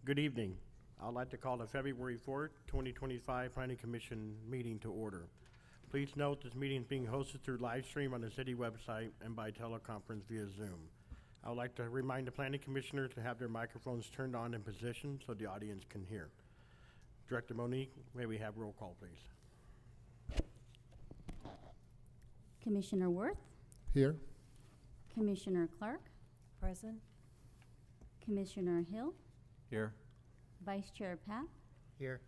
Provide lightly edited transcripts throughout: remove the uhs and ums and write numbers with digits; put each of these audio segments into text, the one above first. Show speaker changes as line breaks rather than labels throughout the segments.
Good evening. I'd like to call the February 4th, 2025 Planning Commission meeting to order. Please note this meeting is being hosted through live stream on the city website and by teleconference via Zoom. I would like to remind the Planning Commissioners to have their microphones turned on in position so the audience can hear. Director Monique, may we have roll call, please?
Commissioner Worth,
Here.
Commissioner Clark,
Present.
Commissioner Hill,
Here.
Vice Chair Papp,
Here.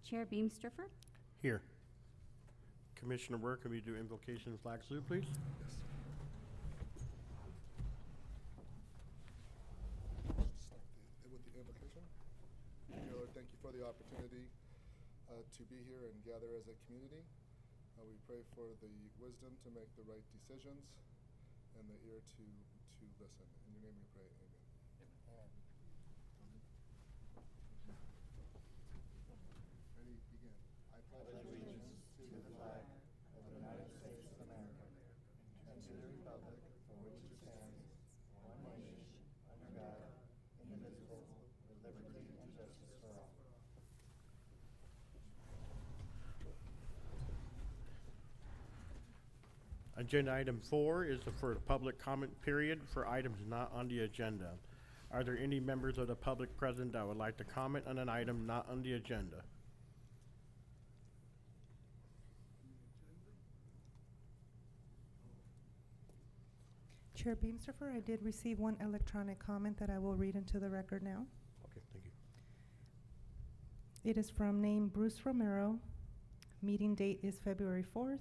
Chair Beamsterfer.
Here. Commissioner Work, can we do invocation flag salute, please?
With the invocation. Dear Lord, thank you for the opportunity to be here and gather as a community. We pray for the wisdom to make the right decisions and the ear to listen. In your name we pray, amen. Ready, begin. I pledge allegiance to the flag of the United States of America and to the republic for which it stands, one nation, under God, indivisible, with liberty and justice for all.
Agenda item 4 is for the public comment period for items not on the agenda. Are there any members of the public present that would like to comment on an item not on the agenda?
Chair Beamsterfer, I did receive one electronic comment that I will read into the record now.
Okay, thank you.
It is from name Bruce Romero. Meeting date is February 4th.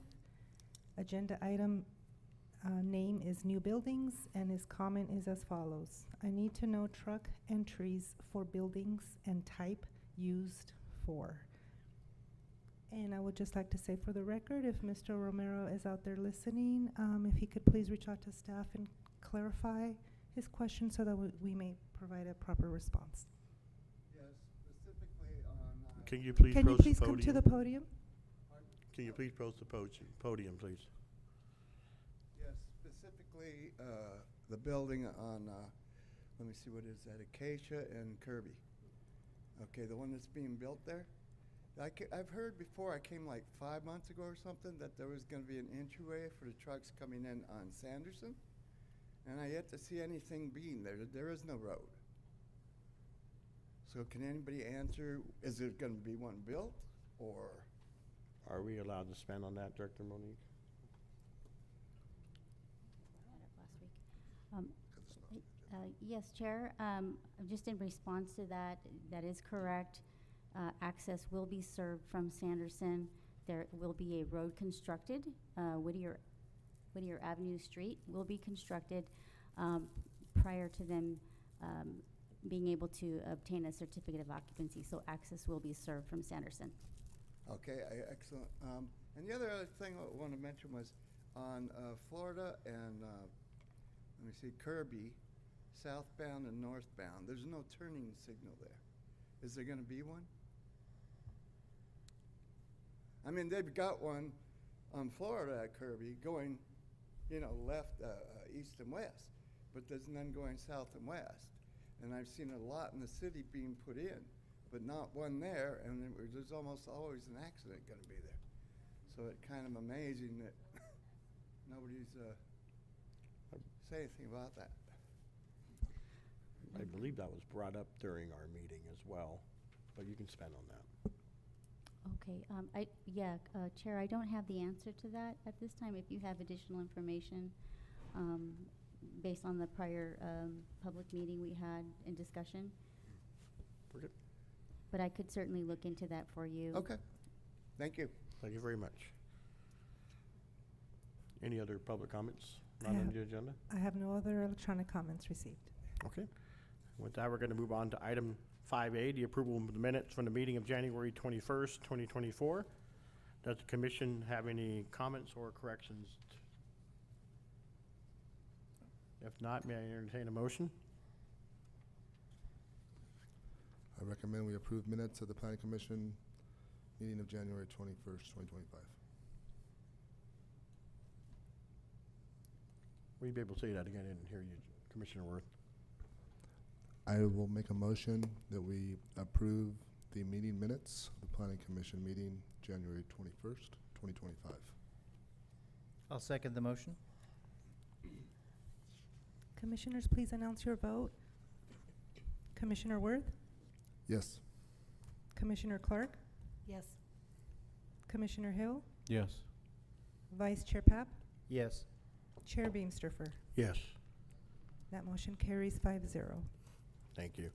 Agenda item name is New Buildings, and his comment is as follows. I need to know truck entries for buildings and type used for. And I would just like to say for the record, if Mr. Romero is out there listening, if he could please reach out to staff and clarify his question so that we may provide a proper response.
Yes, specifically on.
Can you please
Can you
approach
please
the
come to
podium?
the podium?
Can you please approach the podium, please?
Yes, specifically the building on, let me see, what is that, Acacia and Kirby. Okay, the one that's being built there. I've heard before, I came like 5 months ago or something, that there was going to be an entryway for the trucks coming in on Sanderson. And I yet to see anything being there. There is no road. So can anybody answer, is there going to be one built or?
Are we allowed to spend on that, Director Monique?
Um, Yes, Chair. Just in response to that, that is correct. Access will be served from Sanderson. There will be a road constructed. Whittier Avenue Street will be constructed prior to them being able to obtain a certificate of occupancy. So access will be served from Sanderson.
Okay, excellent. And the other thing I want to mention was on Florida and, let me see, Kirby, southbound and northbound, there's no turning signal there. Is there going to be one? I mean, they've got one on Florida at Kirby going, left, east and west, but there's none going south and west. And I've seen a lot in the city being put in, but not one there, and there's almost always an accident going to be there. So it's kind of amazing that nobody's say anything about that.
I believe that was brought up during our meeting as well, but you can spend on that.
Okay. Chair, I don't have the answer to that at this time. If you have additional information based on the prior public meeting we had in discussion.
We're good.
But I could certainly look into that for you.
Okay, thank you.
Thank you very much. Any other public comments not on the agenda?
I have no other electronic comments received.
Okay. With that, we're going to move on to item 5A, the approval of the minutes from the meeting of January 21st, 2024. Does the commission have any comments or corrections? If not, may I entertain a motion?
I recommend we approve minutes of the Planning Commission meeting of January 21st, 2025.
Will you be able to say that again? I didn't hear you, Commissioner Worth.
I will make a motion that we approve the meeting minutes, the Planning Commission meeting, January 21st, 2025.
I'll second the motion.
Commissioners, please announce your vote. Commissioner Worth?
Yes.
Commissioner Clark?
Yes.
Commissioner Hill?
Yes.
Vice Chair Papp?
Yes.
Chair Beamsterfer?
Yes.
That motion carries 5-0.
Thank you.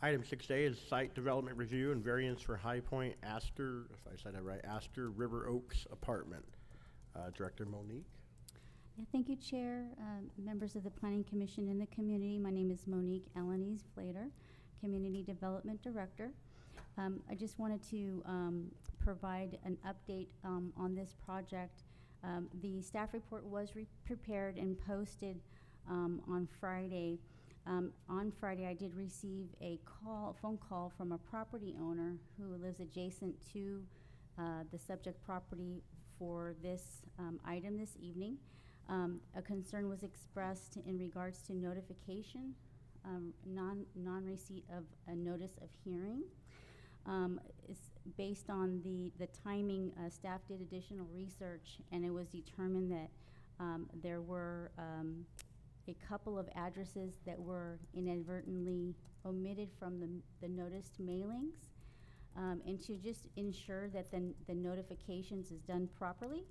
Item 6A is site development review and variance for High Point Astor, if I said that right, Astor River Oaks apartment. Director Monique?
Yeah, thank you, Chair, members of the Planning Commission and the community. My name is Monique Elenise Flater, Community Development Director. I just wanted to provide an update on this project. The staff report was prepared and posted on Friday. On Friday, I did receive a phone call from a property owner who lives adjacent to the subject property for this item this evening. A concern was expressed in regards to notification, non-receipt of a notice of hearing. It's based on the timing, staff did additional research, and it was determined that there were a couple of addresses that were inadvertently omitted from the noticed mailings. And to just ensure that the notifications is done properly,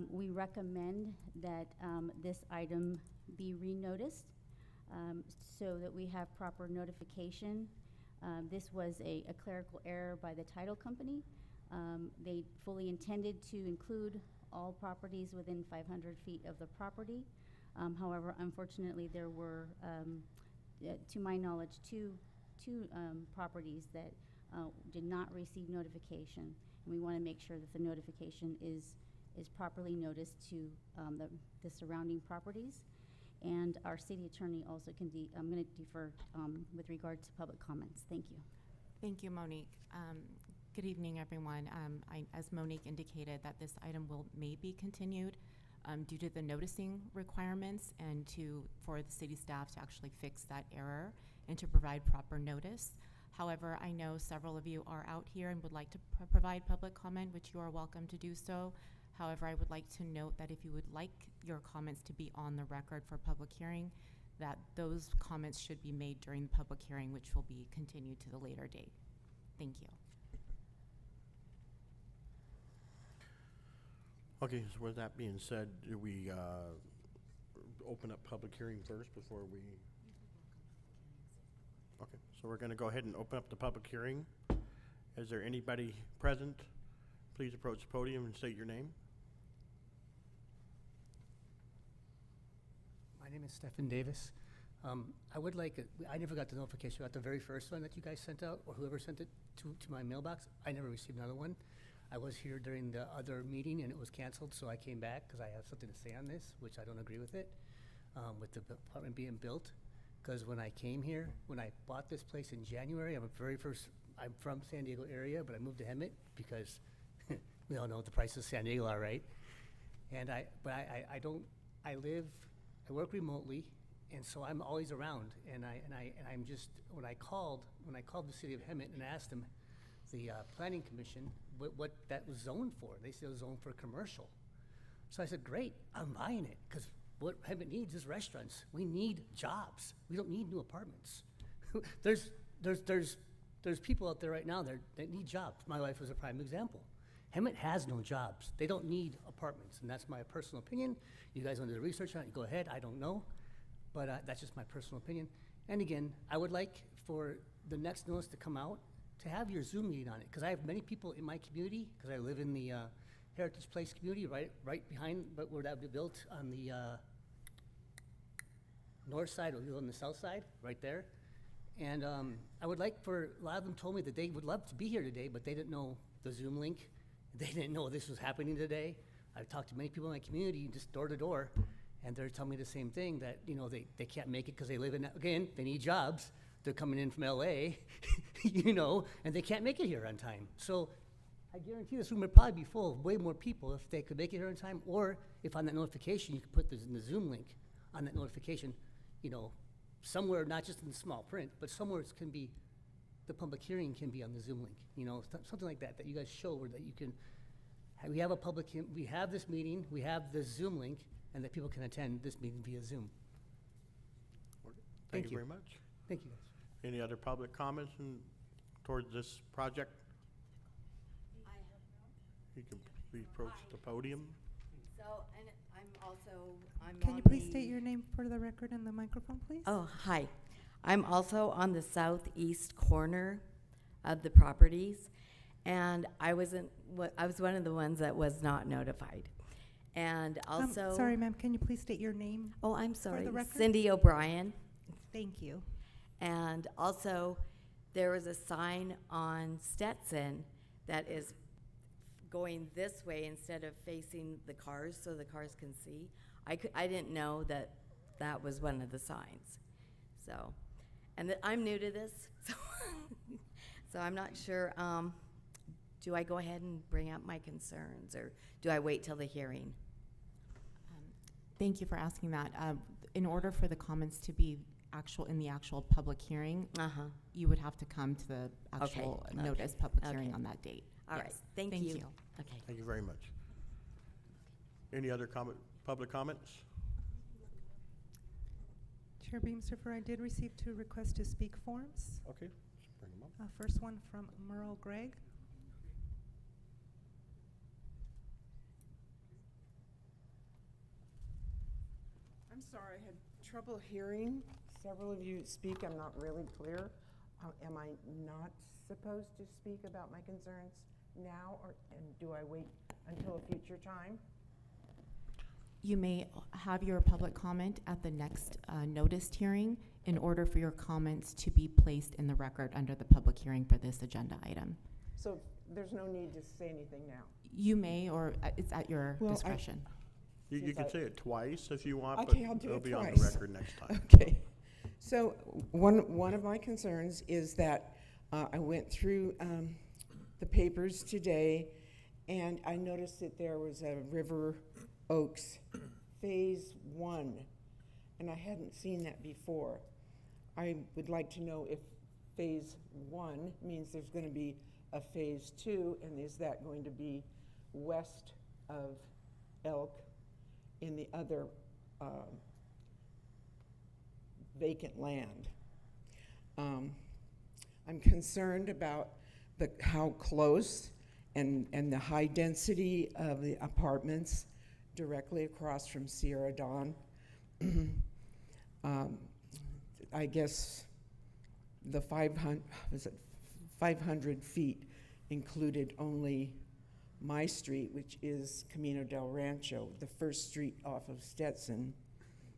we recommend that this item be re-noticed so that we have proper notification. This was a clerical error by the title company. They fully intended to include all properties within 500 feet of the property. However, unfortunately, there were, to my knowledge, two properties that did not receive notification. And we want to make sure that the notification is properly noticed to the surrounding properties. And our city attorney also can I'm going to defer with regard to public comments. Thank you.
Thank you, Monique. Good evening, everyone. As Monique indicated, that this item may be continued due to the noticing requirements and for the city staff to actually fix that error and to provide proper notice. However, I know several of you are out here and would like to provide public comment, which you are welcome to do so. However, I would like to note that if you would like your comments to be on the record for public hearing, that those comments should be made during the public hearing, which will be continued to the later date. Thank you.
Okay, so with that being said, do we open up public hearing first before we? Okay, so we're going to go ahead and open up the public hearing. Is there anybody present? Please approach the podium and state your name.
My name is Stephen Davis. I would like, I never got the notification about the very first one that you guys sent out, or whoever sent it to my mailbox. I never received another one. I was here during the other meeting and it was canceled, so I came back because I have something to say on this, which I don't agree with it, with the apartment being built. Because when I came here, when I bought this place in January, I'm from San Diego area, but I moved to Hemet because we all know what the prices of San Diego are, right? And I work remotely, and so I'm always around. And I'm just, when I called the city of Hemet and asked them, the planning commission, what that was zoned for. They said it was zoned for commercial. So I said, great, I'm buying it, because what Hemet needs is restaurants. We need jobs. We don't need new apartments. There's people out there right now that need jobs. My wife was a prime example. Hemet has no jobs. They don't need apartments, and that's my personal opinion. You guys want to do the research on it, go ahead, I don't know. But that's just my personal opinion. And again, I would like for the next notice to come out to have your Zoom meeting on it, because I have many people in my community, because I live in the Heritage Place community, right behind where that would be built on the north side or on the south side, right there. And I would like for, a lot of them told me that they would love to be here today, but they didn't know the Zoom link. They didn't know this was happening today. I've talked to many people in my community, just door to door, and they're telling me the same thing, that they can't make it because they live in, again, they need jobs. They're coming in from LA, and they can't make it here on time. So I guarantee this room would probably be full of way more people if they could make it here on time, or if on that notification you could put this in the Zoom link on that notification, somewhere, not just in the small print, but somewhere it can be, the public hearing can be on the Zoom link, you know, something like that, that you guys show where that you can, we have a public, we have this meeting, we have the Zoom link, and that people can attend this meeting via Zoom.
Thank
Thank
you
you.
very much.
Thank you, guys.
Any other public comments towards this project? You can please approach the podium.
So, and I'm
Can
on
you please
the-
state your name for the record and the microphone, please?
Oh, hi. I'm also on the southeast corner of the properties, and I was one of the ones that was not notified. And also.
Sorry, ma'am, can you please state your name?
Oh, I'm sorry.
record?
Cindy O'Brien.
Thank you.
And also, there was a sign on Stetson that is going this way instead of facing the cars so the cars can see. I didn't know that that was one of the signs. So, and I'm new to this, so I'm not sure. Do I go ahead and bring up my concerns, or do I wait till the hearing?
Thank you for asking that. In order for the comments to be in the actual public hearing, you would have to come to the actual
Okay.
notice public hearing
Okay.
on that date.
All right.
Yes.
Thank you. Okay.
Thank you very much. Any other public comments?
Chair Beamster, I did receive 2 requests to speak forms.
Okay, let's bring them up.
First one from Merle Gregg.
I'm sorry, I had trouble hearing several of you speak. I'm not really clear. Am I not supposed to speak about my concerns now, and do I wait until a future time?
You may have your public comment at the next noticed hearing in order for your comments to be placed in the record under the public hearing for this agenda item.
So there's no need to say anything now?
You may, or it's at your
Well,
discretion.
You
Since
can
I-
say it twice if you want, but
Okay, I'll do
it'll
it
be on the
twice.
record next time.
Okay. So one of my concerns is that I went through the papers today, and I noticed that there was a River Oaks Phase 1, and I hadn't seen that before. I would like to know if Phase 1 means there's going to be a Phase 2, and is that going to be west of Elk in the other vacant land? I'm concerned about how close and the high density of the apartments directly across from Sierra Dawn. I guess the 500 feet included only my street, which is Camino del Rancho, the first street off of Stetson,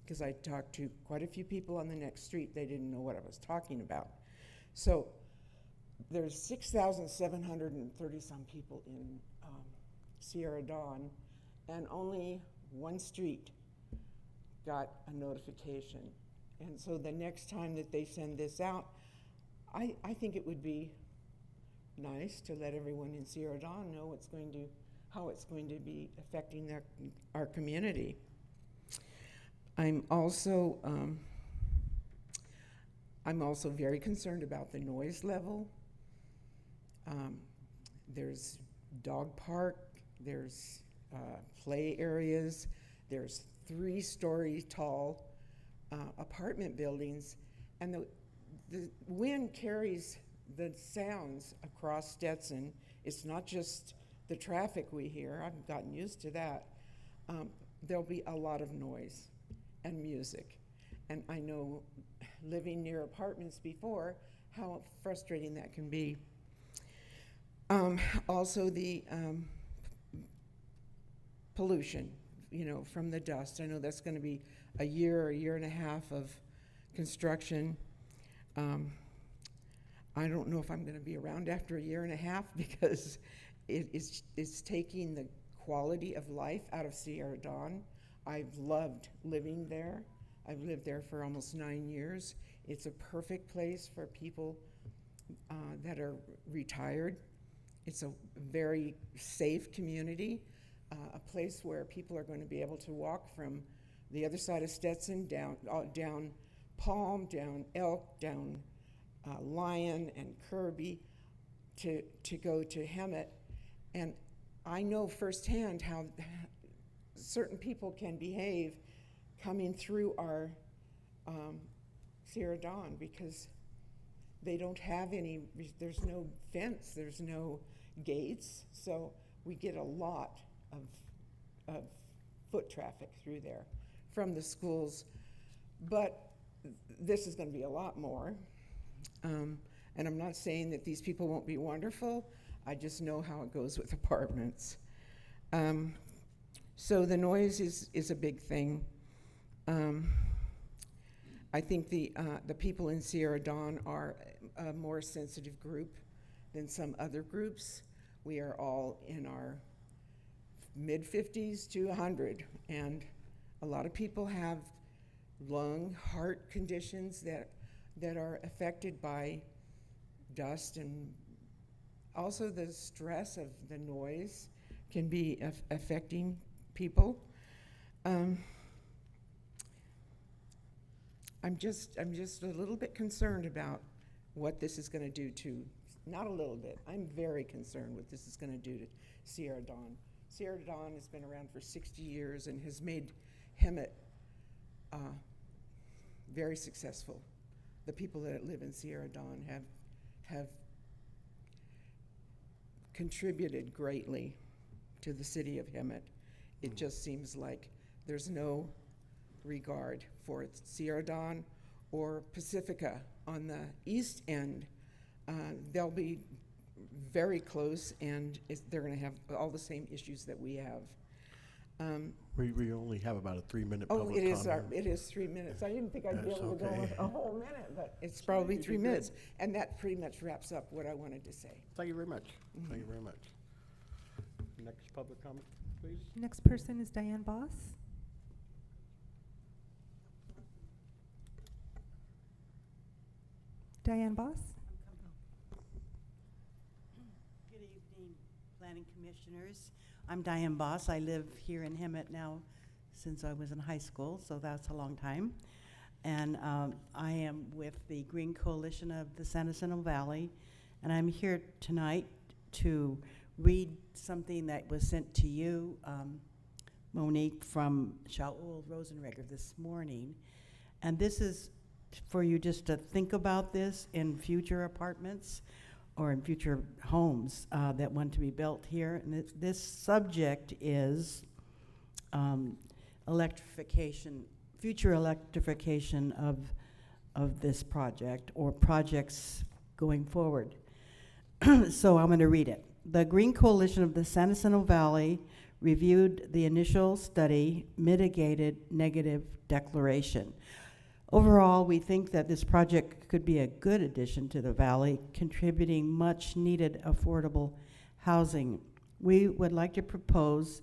because I talked to quite a few people on the next street. They didn't know what I was talking about. So there's 6,730 some people in Sierra Dawn, and only one street got a notification. And so the next time that they send this out, I think it would be nice to let everyone in Sierra Dawn know how it's going to be affecting our community. I'm also very concerned about the noise level. There's dog park, there's play areas, there's 3-story tall apartment buildings, and the wind carries the sounds across Stetson. It's not just the traffic we hear. I've gotten used to that. There'll be a lot of noise and music. And I know, living near apartments before, how frustrating that can be. Also the pollution, from the dust. I know that's going to be a year and a half of construction. I don't know if I'm going to be around after a year and a half, because it's taking the quality of life out of Sierra Dawn. I've loved living there. I've lived there for almost 9 years. It's a perfect place for people that are retired. It's a very safe community, a place where people are going to be able to walk from the other side of Stetson down Palm, down Elk, down Lyon and Kirby to go to Hemet. And I know firsthand how certain people can behave coming through our Sierra Dawn, because they don't have any, there's no fence, there's no gates, so we get a lot of foot traffic through there from the schools. But this is going to be a lot more. And I'm not saying that these people won't be wonderful. I just know how it goes with apartments. So the noise is a big thing. I think the people in Sierra Dawn are a more sensitive group than some other groups. We are all in our mid-50s to 100, and a lot of people have lung, heart conditions that are affected by dust, and also the stress of the noise can be affecting people. I'm just a little bit concerned about what this is going to do to, not a little bit, I'm very concerned what this is going to do to Sierra Dawn. Sierra Dawn has been around for 60 years and has made Hemet very successful. The people that live in Sierra Dawn have contributed greatly to the city of Hemet. It just seems like there's no regard for Sierra Dawn or Pacifica on the east end. They'll be very close, and they're going to have all the same issues that we have.
We only have about a 3-minute public
Oh,
comment.
it is 3 minutes. I didn't think I'd be
That's
able to go
okay.
a whole minute, but it's probably
you
3
did good.
minutes. And that pretty much wraps up what I wanted to say.
Thank you very much. Thank you very much. Next public comment, please.
Next person is Diane Boss. Diane Boss?
Good evening, Planning Commissioners. I'm Diane Boss. I live here in Hemet now since I was in high school, so that's a long time. And I am with the Green Coalition of the San Jacinto Valley, and I'm here tonight to read something that was sent to you, Monique, from Shaul Rosenreger this morning. And this is for you just to think about this in future apartments or in future homes that want to be built here. And this subject is electrification, future electrification of this project or projects going forward. So I'm going to read it. The Green Coalition of the San Jacinto Valley reviewed the initial study, mitigated negative declaration. Overall, we think that this project could be a good addition to the valley, contributing much needed affordable housing. We would like to propose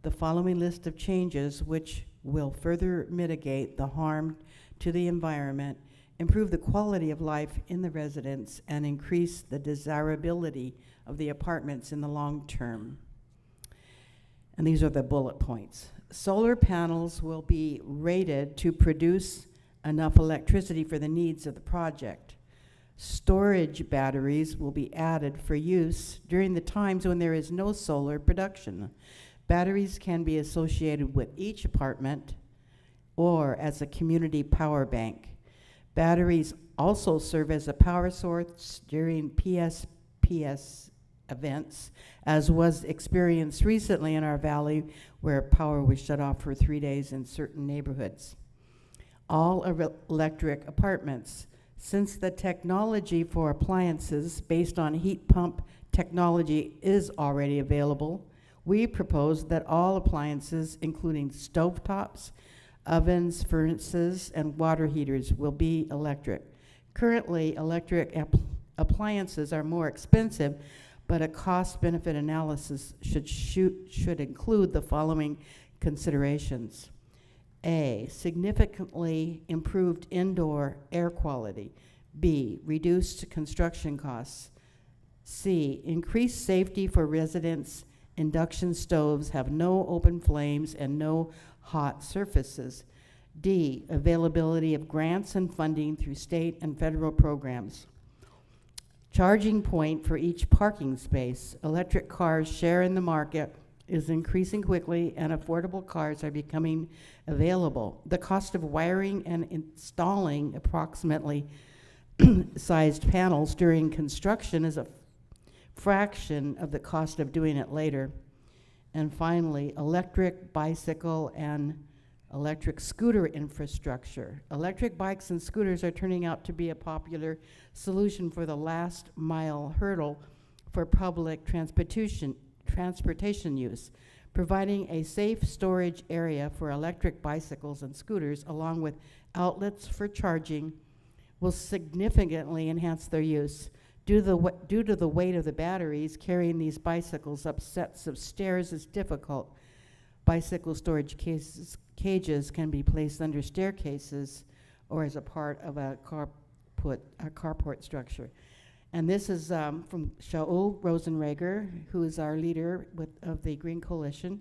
the following list of changes which will further mitigate the harm to the environment, improve the quality of life in the residents, and increase the desirability of the apartments in the long term. And these are the bullet points. Solar panels will be rated to produce enough electricity for the needs of the project. Storage batteries will be added for use during the times when there is no solar production. Batteries can be associated with each apartment or as a community power bank. Batteries also serve as a power source during PSPS events, as was experienced recently in our valley where power was shut off for 3 days in certain neighborhoods. All electric apartments. Since the technology for appliances based on heat pump technology is already available, we propose that all appliances, including stovetops, ovens, furnaces, and water heaters, will be electric. Currently, electric appliances are more expensive, but a cost-benefit analysis should include the following considerations. A, significantly improved indoor air quality. B, reduced construction costs. C, increased safety for residents. Induction stoves have no open flames and no hot surfaces. D, availability of grants and funding through state and federal programs. Charging point for each parking space. Electric cars share in the market is increasing quickly and affordable cars are becoming available. The cost of wiring and installing approximately sized panels during construction is a fraction of the cost of doing it later. And finally, electric bicycle and electric scooter infrastructure. Electric bikes and scooters are turning out to be a popular solution for the last mile hurdle for public transportation use. Providing a safe storage area for electric bicycles and scooters along with outlets for charging will significantly enhance their use. Due to the weight of the batteries, carrying these bicycles up sets of stairs is difficult. Bicycle storage cages can be placed under staircases or as a part of a carport structure. And this is from Shaul Rosenreger, who is our leader of the Green Coalition,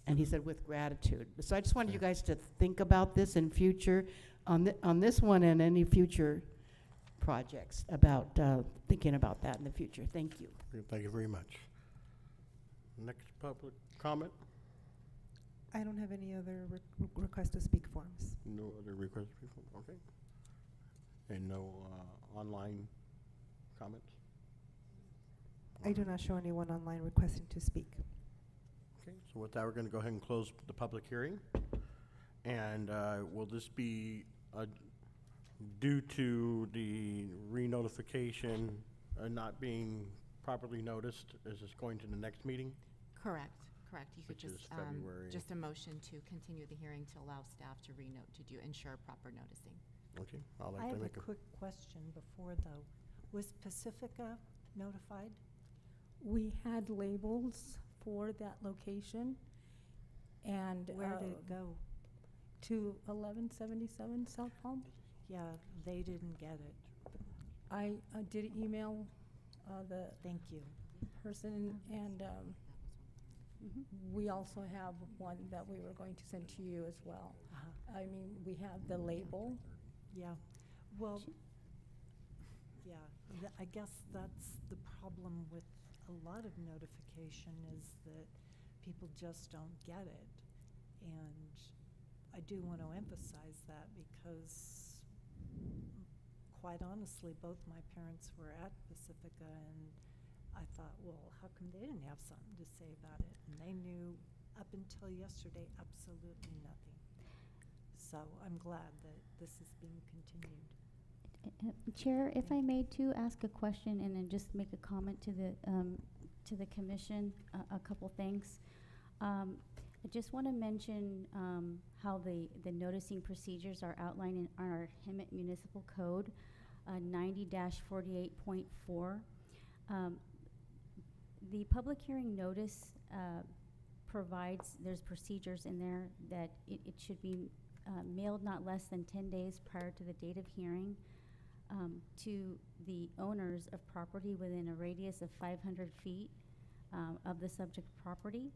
and he said, with gratitude. So I just wanted you guys to think about this in future, on this one and any future projects, about thinking about that in the future. Thank you.
Thank you very much. Next public comment?
I don't have any other request to speak forms.
No other requests? Okay. And no online comments?
I do not show anyone online requesting to speak.
Okay, so with that, we're going to go ahead and close the public hearing. And will this be due to the re-notification not being properly noticed? Is this going to the next meeting?
Correct. You could
Which is
just,
February.
just a motion to continue the hearing to allow staff to ensure proper noticing.
Okay, I'll
I
like to
have a
make a...
quick question before, though. Was Pacifica notified? We had labels for that location, and
Where did it go?
to 1177 South Palm.
Yeah, they didn't get it.
I did email the
Thank you.
person, and we also have one that we were going to send to you as well.
Uh-huh.
I mean, we have the label.
Yeah, well, yeah, I guess that's the problem with a lot of notification is that people just don't get it. And I do want to emphasize that because quite honestly, both my parents were at Pacifica, and I thought, well, how come they didn't have something to say about it? And they knew up until yesterday absolutely nothing. So I'm glad that this is being continued.
Chair, if I may too ask a question and then just make a comment to the commission, a couple things. I just want to mention how the noticing procedures are outlined in our Hemet Municipal Code 90-48.4. The public hearing notice provides, there's procedures in there that it should be mailed not less than 10 days prior to the date of hearing to the owners of property within a radius of 500 feet of the subject property.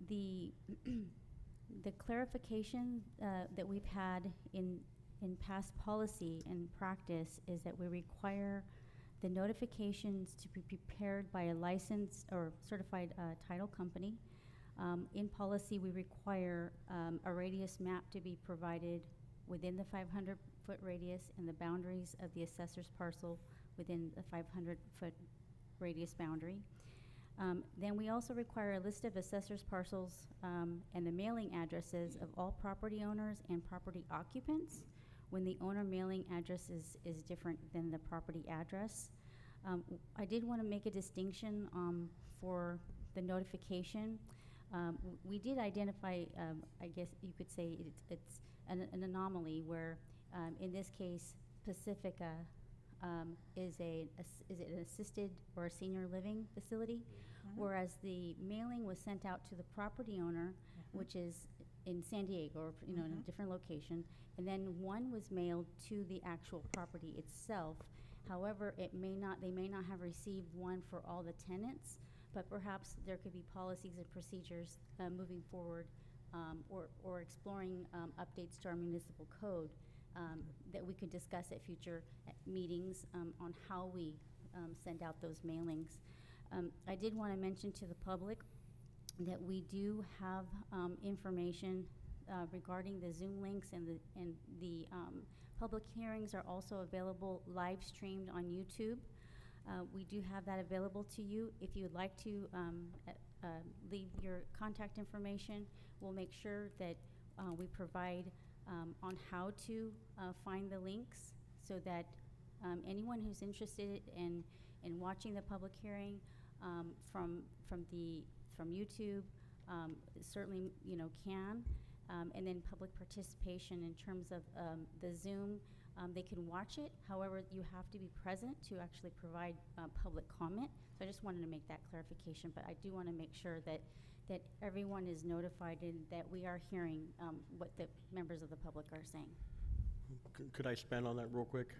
The clarification that we've had in past policy and practice is that we require the notifications to be prepared by a licensed or certified title company. In policy, we require a radius map to be provided within the 500-foot radius and the boundaries of the assessor's parcel within the 500-foot radius boundary. Then we also require a list of assessor's parcels and the mailing addresses of all property owners and property occupants when the owner mailing address is different than the property address. I did want to make a distinction for the notification. We did identify, I guess you could say it's an anomaly where, in this case, Pacifica is it an assisted or a senior living facility, whereas the mailing was sent out to the property owner, which is in San Diego, or in a different location, and then one was mailed to the actual property itself. However, they may not have received one for all the tenants, but perhaps there could be policies and procedures moving forward or exploring updates to our municipal code that we could discuss at future meetings on how we send out those mailings. I did want to mention to the public that we do have information regarding the Zoom links, and the public hearings are also available live streamed on YouTube. We do have that available to you. If you would like to leave your contact information, we'll make sure that we provide on how to find the links, so that anyone who's interested in watching the public hearing from YouTube certainly can. And then public participation in terms of the Zoom, they can watch it. However, you have to be present to actually provide public comment. So I just wanted to make that clarification, but I do want to make sure that everyone is notified and that we are hearing what the members of the public are saying.
Could I expand on that real quick?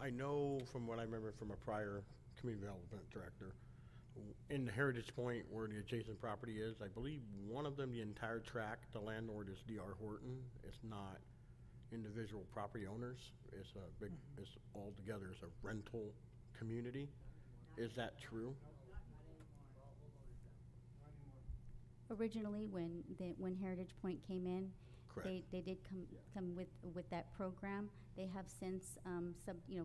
I know from what I remember from a prior community development director, in Heritage Point, where the adjacent property is, I believe one of them, the entire tract, the landlord is D.R. Horton. It's not individual property owners. It's a big, it's all together, it's a rental community. Is that true?
Originally, when Heritage Point came in,
Correct.
they did come with that program. They have since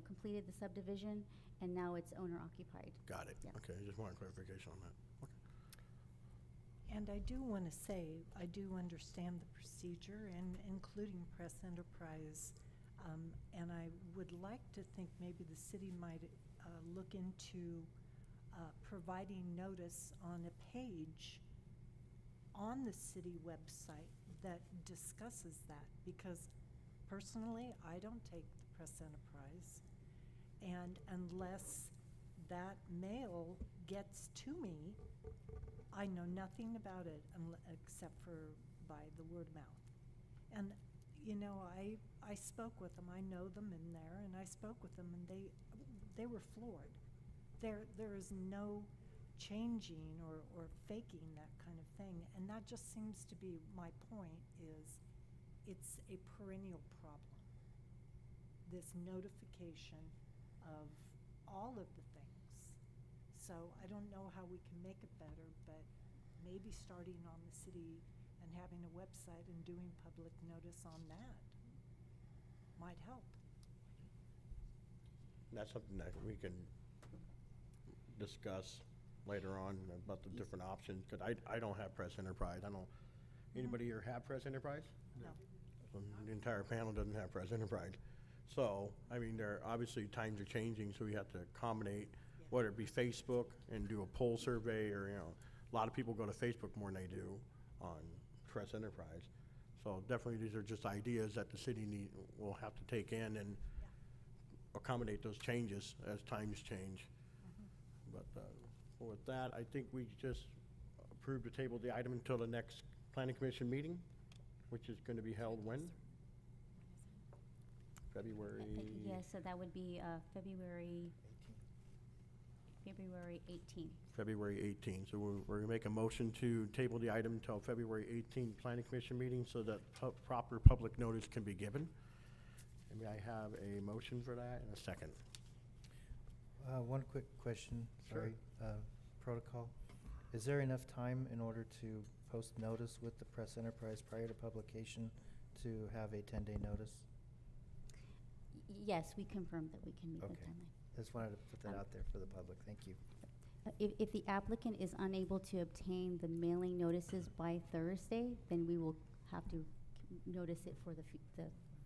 completed the subdivision, and now it's owner occupied.
Got it.
Yeah.
Okay, I just wanted clarification on that. Okay.
And I do want to say, I do understand the procedure, and including Press Enterprise. And I would like to think maybe the city might look into providing notice on a page on the city website that discusses that, because personally, I don't take the Press Enterprise. And unless that mail gets to me, I know nothing about it except for by the word of mouth. And, I spoke with them. I know them in there, and I spoke with them, and they were floored. There is no changing or faking that kind of thing. And that just seems to be my point, is it's a perennial problem. This notification of all of the things. So I don't know how we can make it better, but maybe starting on the city and having a website and doing public notice on that might help.
That's something that we can discuss later on about the different options, because I don't have Press Enterprise. I don't, anybody here have Press Enterprise?
No.
So the entire panel doesn't have Press Enterprise. So, I mean, obviously times are changing, so we have to accommodate, whether it be Facebook and do a poll survey, or, a lot of people go to Facebook more than they do on Press Enterprise. So definitely these are just ideas that the city will have to take in and accommodate those changes as times change. But with that, I think we just approved to table the item until the next Planning Commission meeting, which is going to be held when? February?
Yes, so that would be February 18th.
February 18th. So we're going to make a motion to table the item until February 18th Planning Commission meeting, so that proper public notice can be given. And may I have a motion for that and a second?
One quick question,
Sure.
sorry, protocol. Is there enough time in order to post notice with the Press Enterprise prior to publication to have a 10-day notice?
Yes, we confirmed that we can meet the
Okay.
timeline.
Just wanted to put that out there for the public. Thank you.
If the applicant is unable to obtain the mailing notices by Thursday, then we will have to notice it for the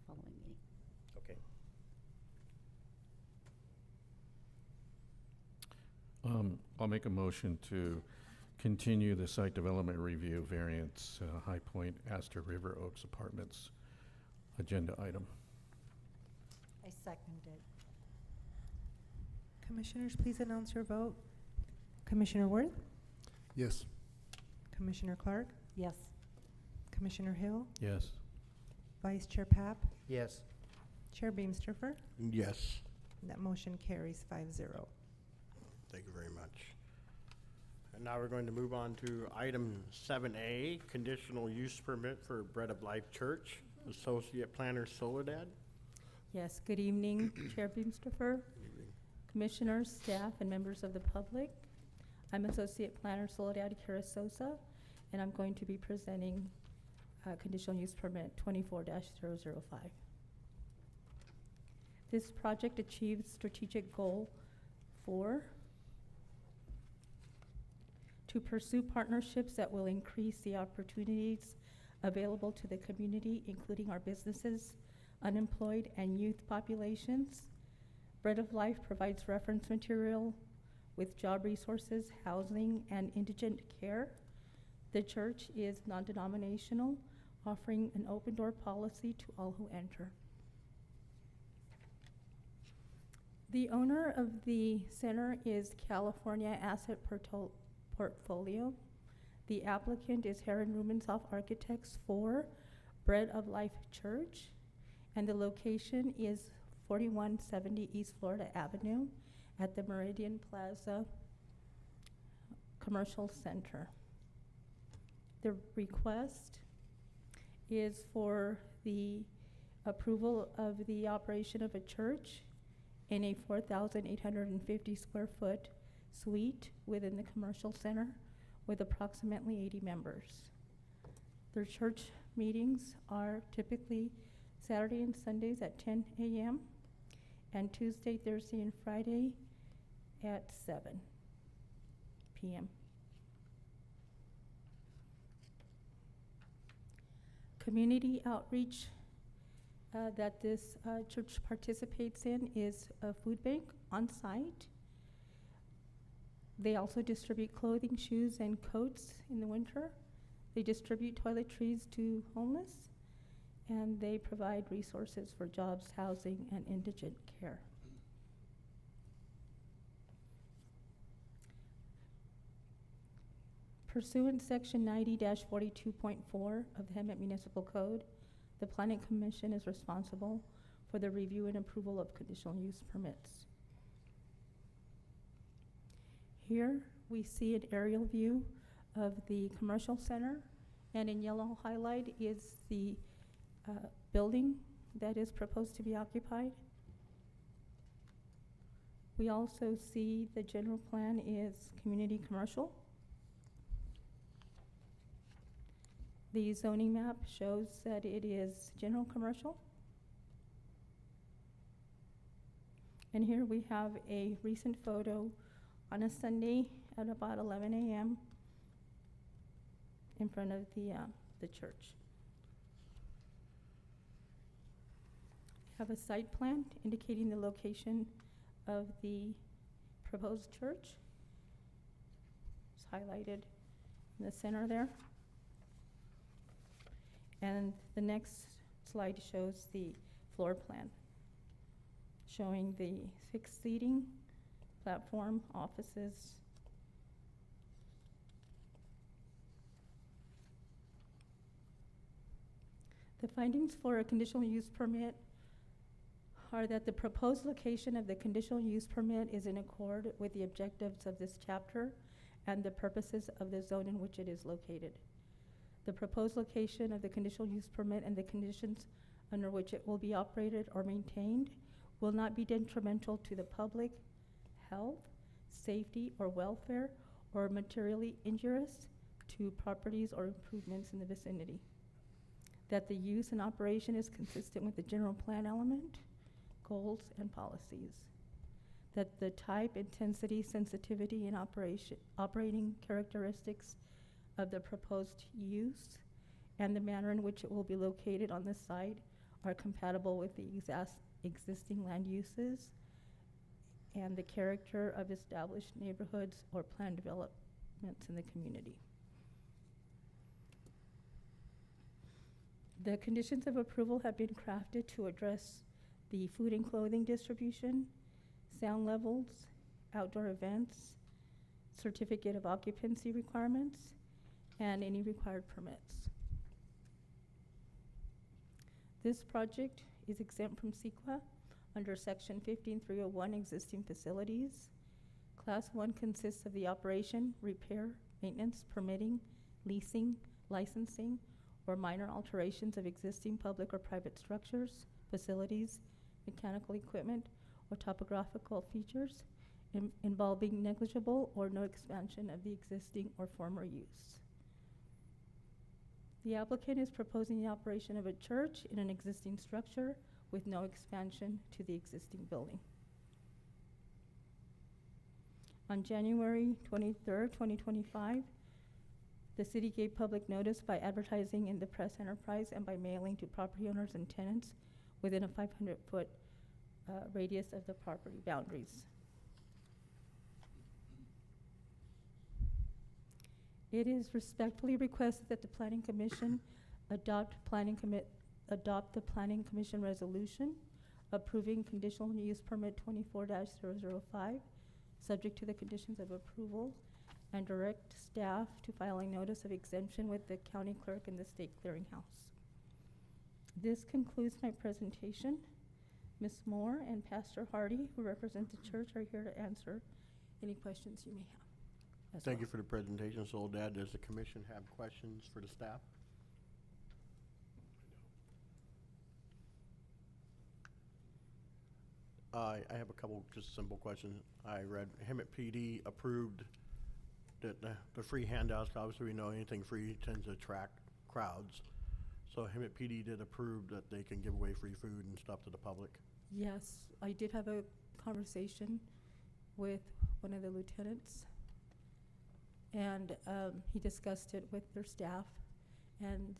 following meeting.
Okay.
I'll make a motion to continue the site development review variance, High Point Astor River Oaks Apartments agenda item.
I second it.
Commissioners, please announce your vote. Commissioner Worth?
Yes.
Commissioner Clark?
Yes.
Commissioner Hill?
Yes.
Vice Chair Papp?
Yes.
Chair Beamsterfer?
Yes.
That motion carries 5-0.
Thank you very much. And now we're going to move on to item 7A, conditional use permit for Bread of Life Church. Associate Planner Soledad.
Yes, good evening, Chair Beamsterfer, Commissioners, staff, and members of the public. I'm Associate Planner Soledad Carasosa, and I'm going to be presenting conditional use permit 24-005. This project achieves strategic goal 4, to pursue partnerships that will increase the opportunities available to the community, including our businesses, unemployed, and youth populations. Bread of Life provides reference material with job resources, housing, and indigent care. The church is non-denominational, offering an open door policy to all who enter. The owner of the center is California Asset Portfolio. The applicant is Heron Rubensoff Architects for Bread of Life Church, and the location is 4170 East Florida Avenue at the Meridian Plaza Commercial Center. The request is for the approval of the operation of a church in a 4,850 square foot suite within the commercial center with approximately 80 members. Their church meetings are typically Saturday and Sundays at 10 a.m. and Tuesday, Thursday, and Friday at 7 p.m. Community outreach that this church participates in is a food bank on site. They also distribute clothing, shoes, and coats in the winter. They distribute toiletries to homeless, and they provide resources for jobs, housing, and indigent care. Pursuant Section 90-42.4 of the Hemet Municipal Code, the Planning Commission is responsible for the review and approval of conditional use permits. Here we see an aerial view of the commercial center, and in yellow highlight is the building that is proposed to be occupied. We also see the general plan is community commercial. The zoning map shows that it is general commercial. And here we have a recent photo on a Sunday at about 11 a.m. in front of the church. We have a site plan indicating the location of the proposed church. It's highlighted in the center there. And the next slide shows the floor plan, showing the fixed seating, platform, offices. The findings for a conditional use permit are that the proposed location of the conditional use permit is in accord with the objectives of this chapter and the purposes of the zone in which it is located. The proposed location of the conditional use permit and the conditions under which it will be operated or maintained will not be detrimental to the public health, safety, or welfare, or materially injurious to properties or improvements in the vicinity. That the use and operation is consistent with the general plan element, goals, and policies. That the type, intensity, sensitivity, and operating characteristics of the proposed use and the manner in which it will be located on the site are compatible with the existing land uses and the character of established neighborhoods or planned developments in the community. The conditions of approval have been crafted to address the food and clothing distribution, sound levels, outdoor events, certificate of occupancy requirements, and any required permits. This project is exempt from CEQA under Section 15301 existing facilities, Class 1 consists of the operation, repair, maintenance, permitting, leasing, licensing, or minor alterations of existing public or private structures, facilities, mechanical equipment, or topographical features involving negligible or no expansion of the existing or former use. The applicant is proposing the operation of a church in an existing structure with no expansion to the existing building. On January 23rd, 2025, the city gave public notice by advertising in the press enterprise and by mailing to property owners and tenants within a 500-foot radius of the property boundaries. It is respectfully requested that the Planning Commission adopt the Planning Commission resolution approving conditional use permit 24-005, subject to the conditions of approval, and direct staff to file a notice of exemption with the county clerk and the state clearinghouse. This concludes my presentation. Ms. Moore and Pastor Hardy, who represent the church, are here to answer any questions you may have. as
Thank
well.
you for the presentation, Soledad. Does the commission have questions for the staff? I have a couple just simple questions. I read Hemet PD approved that the free handouts. Obviously, we know anything free tends to attract crowds. So Hemet PD did approve that they can give away free food and stuff to the public.
Yes, I did have a conversation with one of the lieutenants, and he discussed it with their staff, and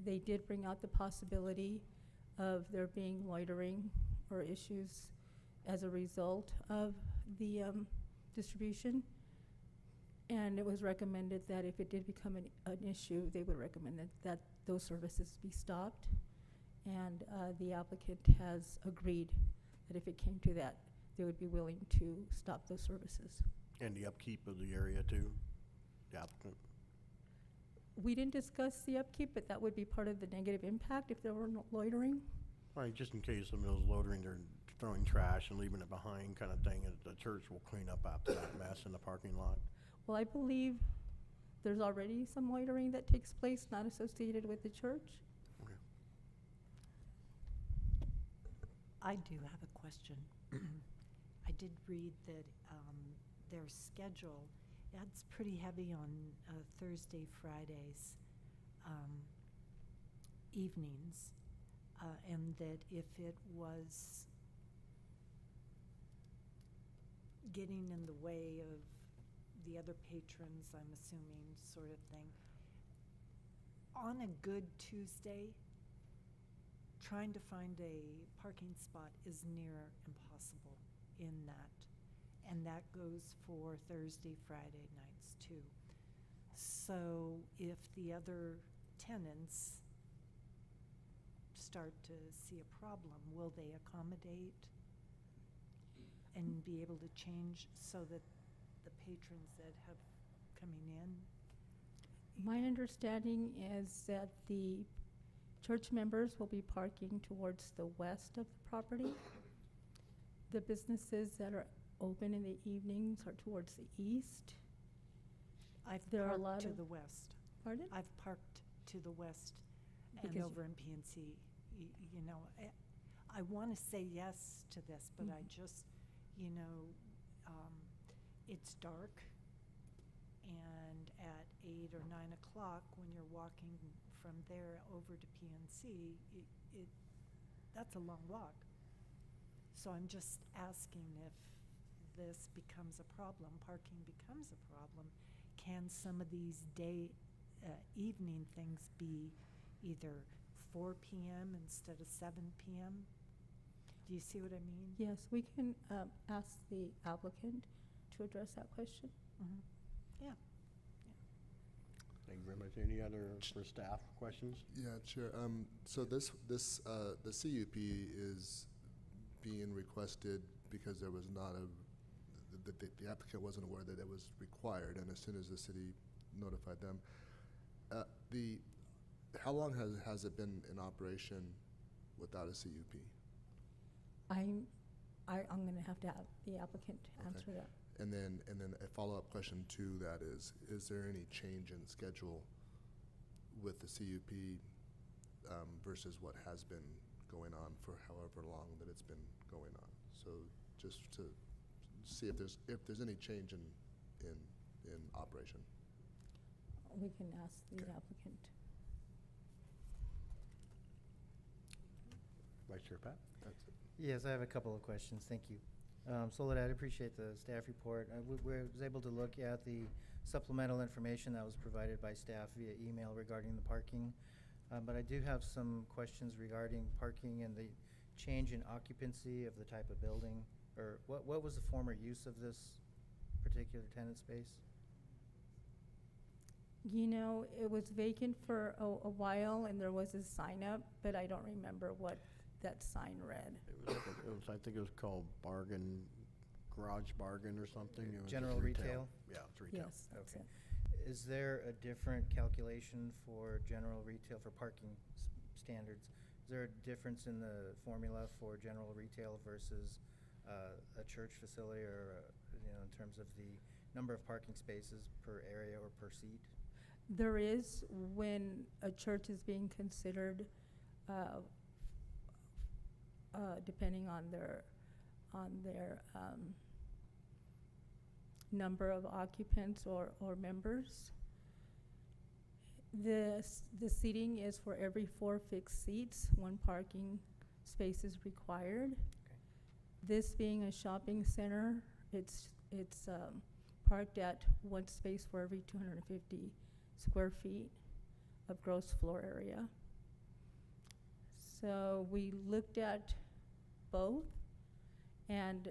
they did bring out the possibility of there being loitering or issues as a result of the distribution. And it was recommended that if it did become an issue, they would recommend that those services be stopped. And the applicant has agreed that if it came to that, they would be willing to stop those services.
And the upkeep of the area too, the applicant.
We didn't discuss the upkeep, but that would be part of the negative impact if there were no loitering.
Right, just in case somebody's loitering, they're throwing trash and leaving it behind kind of thing, and the church will clean up after that mess in the parking lot.
Well, I believe there's already some loitering that takes place not associated with the church.
Okay.
I do have a question. I did read that their schedule, it's pretty heavy on Thursday, Fridays, evenings, and that if it was getting in the way of the other patrons, I'm assuming, sort of thing, on a good Tuesday, trying to find a parking spot is near impossible in that. And that goes for Thursday, Friday nights too. So if the other tenants start to see a problem, will they accommodate and be able to change so that the patrons that have coming in?
My understanding is that the church members will be parking towards the west of the property. The businesses that are open in the evenings are towards the east. There are a lot
parked to
of-
the west.
Pardon?
I've parked to the west and
Because
over in PNC. You know, I want to say yes to this, but I
Mhm.
just, you know, it's dark, and at 8 or 9 o'clock, when you're walking from there over to PNC, that's a long walk. So I'm just asking if this becomes a problem, parking becomes a problem, can some of these evening things be either 4 p.m. instead of 7 p.m.? Do you see what I mean?
Yes, we can ask the applicant to address that question.
Mhm. Yeah.
Thank you very much. Any other for staff questions?
Yeah, Chair. So the CUP is being requested because there was not the applicant wasn't aware that it was required, and as soon as the city notified them, how long has it been in operation without a CUP?
I'm gonna have to have the applicant answer that.
And then a follow-up question to that is there any change in schedule with the CUP versus what has been going on for however long that it's been going on? So just to see if there's any change in operation.
We can ask the
Okay.
applicant.
Vice Chair Pat?
That's it.
Yes, I have a couple of questions. Thank you. Soledad, I appreciate the staff report. I was able to look at the supplemental information that was provided by staff via email regarding the parking. But I do have some questions regarding parking and the change in occupancy of the type of building, or what was the former use of this particular tenant space?
You know, it was vacant for a while, and there was a sign up, but I don't remember what that sign read.
I think it was called Garage Bargain or something. It was just
General retail?
Yeah, it's retail.
Yes, that's
Okay.
it.
Is there a different calculation for general retail, for parking standards? Is there a difference in the formula for general retail versus a church facility, or, in terms of the number of parking spaces per area or per seat?
There is, when a church is being considered, depending on their number of occupants or members. The seating is for every 4 fixed seats, 1 parking space is required. This being a shopping center, it's parked at 1 space for every 250 square feet of gross floor area. So we looked at both, and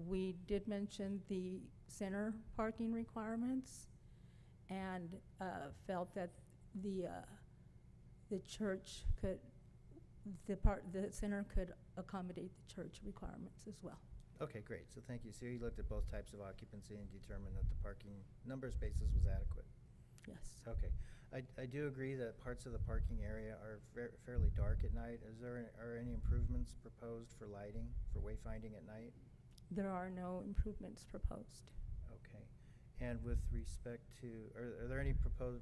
we did mention the center parking requirements, and felt that the church could, the center could accommodate the church requirements as well.
Okay, great. So thank you. So you looked at both types of occupancy and determined that the parking number of spaces was adequate.
Yes.
Okay. I do agree that parts of the parking area are fairly dark at night. Are any improvements proposed for lighting, for wayfinding at night?
There are no improvements proposed.
Okay. And with respect to, are there any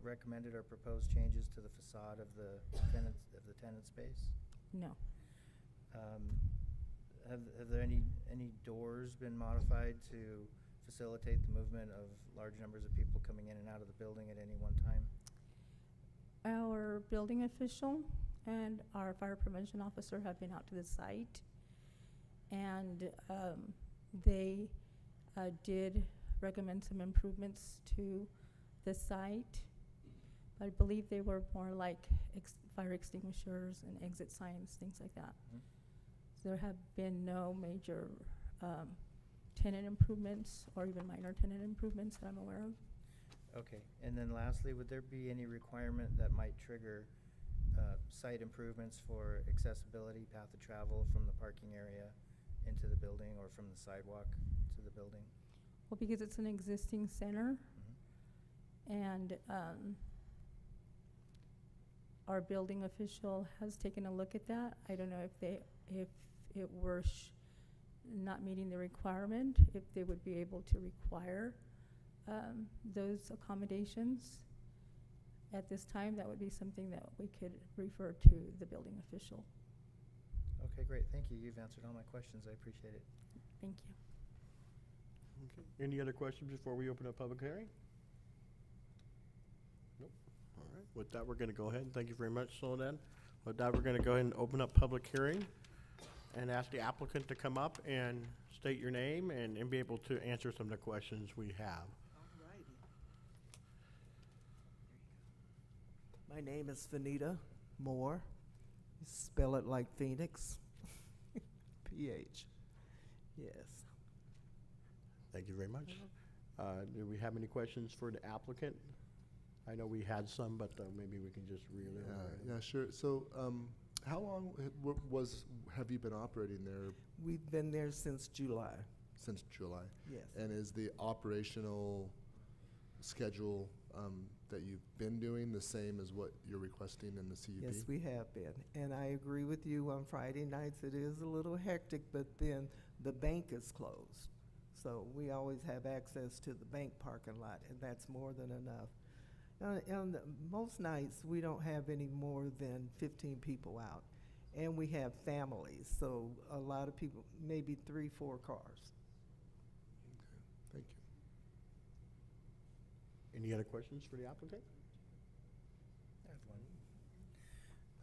recommended or proposed changes to the facade of the tenant space?
No.
Have there any doors been modified to facilitate the movement of large numbers of people coming in and out of the building at any one time?
Our building official and our fire prevention officer have been out to the site, and they did recommend some improvements to the site. I believe they were more like fire extinguishers and exit signs, things like that.
Mhm.
So there have been no major tenant improvements or even minor tenant improvements that I'm aware of.
Okay, and then lastly, would there be any requirement that might trigger site improvements for accessibility, path of travel from the parking area into the building or from the sidewalk to the building?
Well, because it's an existing center, and our building official has taken a look at that. I don't know if it were not meeting the requirement, if they would be able to require those accommodations. At this time, that would be something that we could refer to the building official.
Okay, great, thank you. You've answered all my questions. I appreciate it.
Thank you.
Okay. Any other questions before we open up public hearing? Nope. All right. With that, we're going to go ahead, and thank you very much, Soledad. With that, we're going to go ahead and open up public hearing and ask the applicant to come up and state your name and be able to answer some of the questions we have.
My name is Vanita Moore. You spell it like Phoenix. PH. Yes.
Thank you very much. Do we have any questions for the applicant? I know we had some, but maybe we can just relay.
Yeah, sure. So, how long have you been operating there?
We've been there since July.
Since July?
Yes.
And is the operational schedule that you've been doing the same as what you're requesting in the CUP?
Yes, we have been. And I agree with you, on Friday nights it is a little hectic, but then the bank is closed. So we always have access to the bank parking lot, and that's more than enough. Most nights, we don't have any more than 15 people out. And we have families, so a lot of people, maybe 3, 4 cars.
Thank you.
Any other questions for the applicant?
I have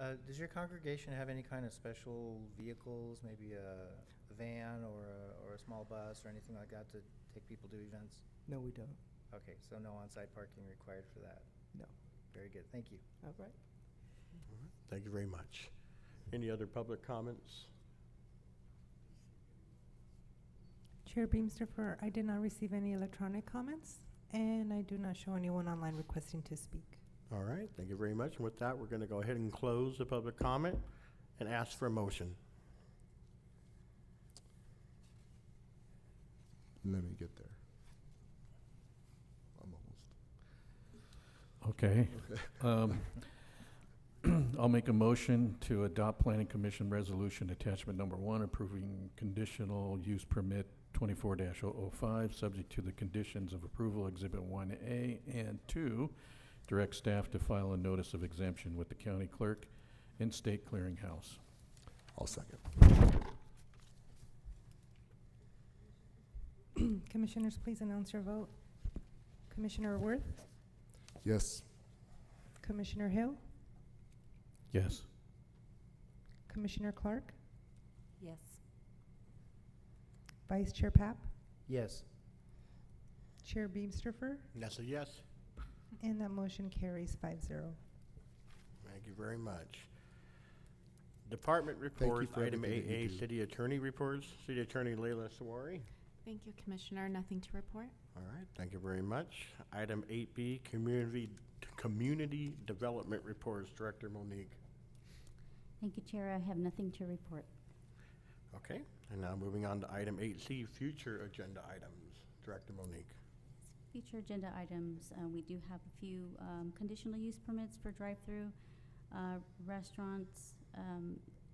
one. Does your congregation have any kind of special vehicles, maybe a van or a small bus or anything like that to take people to events?
No, we don't.
Okay, so no on-site parking required for that?
No.
Very good, thank you.
All right.
Thank you very much. Any other public comments?
Chair Beamsterfer, I did not receive any electronic comments, and I do not show anyone online requesting to speak.
All right, thank you very much. And with that, we're going to go ahead and close the public comment and ask for a motion.
Let me get there. I'm almost.
Okay.
Okay.
I'll make a motion to adopt Planning Commission Resolution Attachment Number 1, approving conditional use permit 24-005, subject to the conditions of approval, Exhibit 1A, and 2, direct staff to file a notice of exemption with the county clerk and state clearinghouse.
I'll second.
Commissioners, please announce your vote. Commissioner Worth,
Yes.
Commissioner Hill,
Yes.
Commissioner Clark,
Yes.
Vice Chair Papp,
Yes.
Chair Beamsterfer,
That's a yes.
and that motion carries 5-0.
Thank you very much. Department
you
reports,
for
item
everything that you
AA,
do.
City Attorney reports. City Attorney Leila Sawari.
Thank you, Commissioner. Nothing to report.
All right, thank you very much. Item 8B, Community Development reports, Director Monique.
Thank you, Chair. I have nothing to report.
Okay, and now moving on to item 8C, future agenda items, Director Monique.
Future agenda items, we do have a few conditional use permits for drive-through restaurants,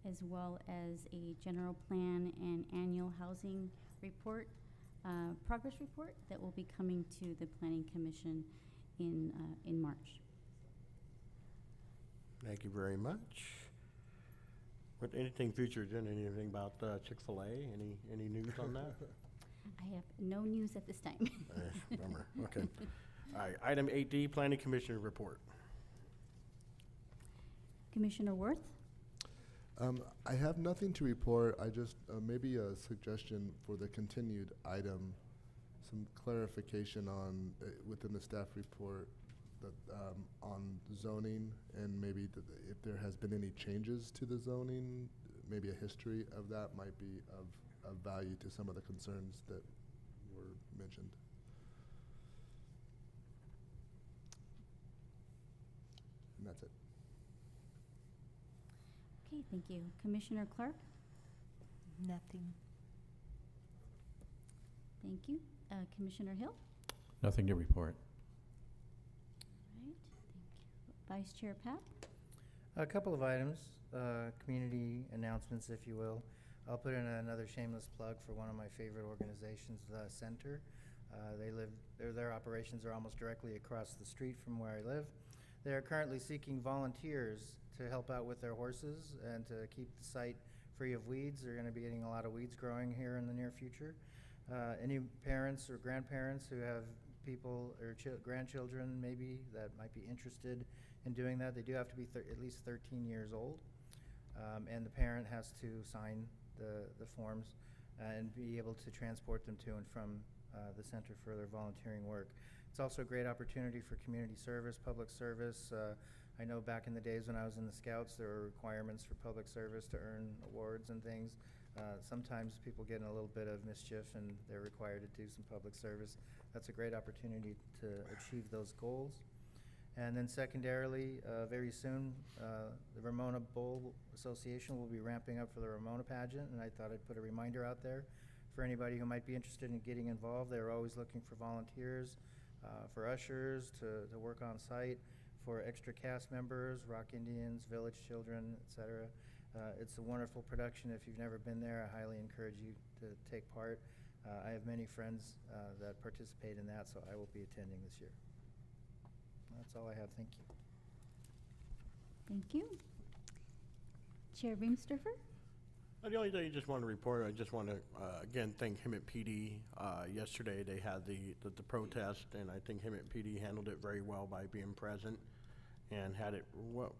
as well as a general plan and annual housing report, progress report that will be coming to the Planning Commission in March.
Thank you very much. With anything future agenda, anything about Chick-fil-A? Any news on that?
I have no news at this time.
Bummer, okay. All right, item 8D, Planning Commission report.
Commissioner Worth?
I have nothing to report. I just, maybe a suggestion for the continued item, some clarification on, within the staff report, that, on zoning, and maybe if there has been any changes to the zoning, maybe a history of that might be of value to some of the concerns that were mentioned. And that's it.
Okay, thank you. Commissioner Clark?
Nothing.
Thank you. Commissioner Hill?
Nothing to report.
All right, thank you. Vice Chair Papp?
A couple of items, community announcements, if you will. I'll put in another shameless plug for one of my favorite organizations, the Center. Their operations are almost directly across the street from where I live. They are currently seeking volunteers to help out with their horses and to keep the site free of weeds. They're going to be getting a lot of weeds growing here in the near future. Any parents or grandparents who have people or grandchildren maybe that might be interested in doing that, they do have to be at least 13 years old. And the parent has to sign the forms and be able to transport them to and from the center for their volunteering work. It's also a great opportunity for community service, public service. I know back in the days when I was in the Scouts, there were requirements for public service to earn awards and things. Sometimes people get in a little bit of mischief and they're required to do some public service. That's a great opportunity to achieve those goals. And then secondarily, very soon, the Ramona Bowl Association will be ramping up for the Ramona pageant, and I thought I'd put a reminder out there for anybody who might be interested in getting involved. They're always looking for volunteers, for ushers to work on site, for extra cast members, Rock Indians, Village Children, etc. It's a wonderful production. If you've never been there, I highly encourage you to take part. I have many friends that participate in that, so I will be attending this year. That's all I have. Thank you.
Thank you. Chair Reamstorfer?
The only thing I just want to report, I just want to, again, thank Hemet PD. Yesterday, they had the protest, and I think Hemet PD handled it very well by being present and had it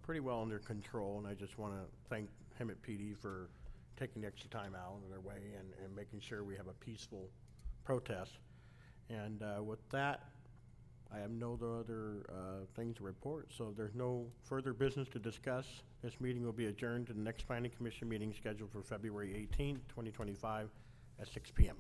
pretty well under control. And I just want to thank Hemet PD for taking the extra time out of their way and making sure we have a peaceful protest. And with that, I have no other things to report, so there's no further business to discuss. This meeting will be adjourned to the next Planning Commission meeting scheduled for February 18th, 2025 at 6 p.m.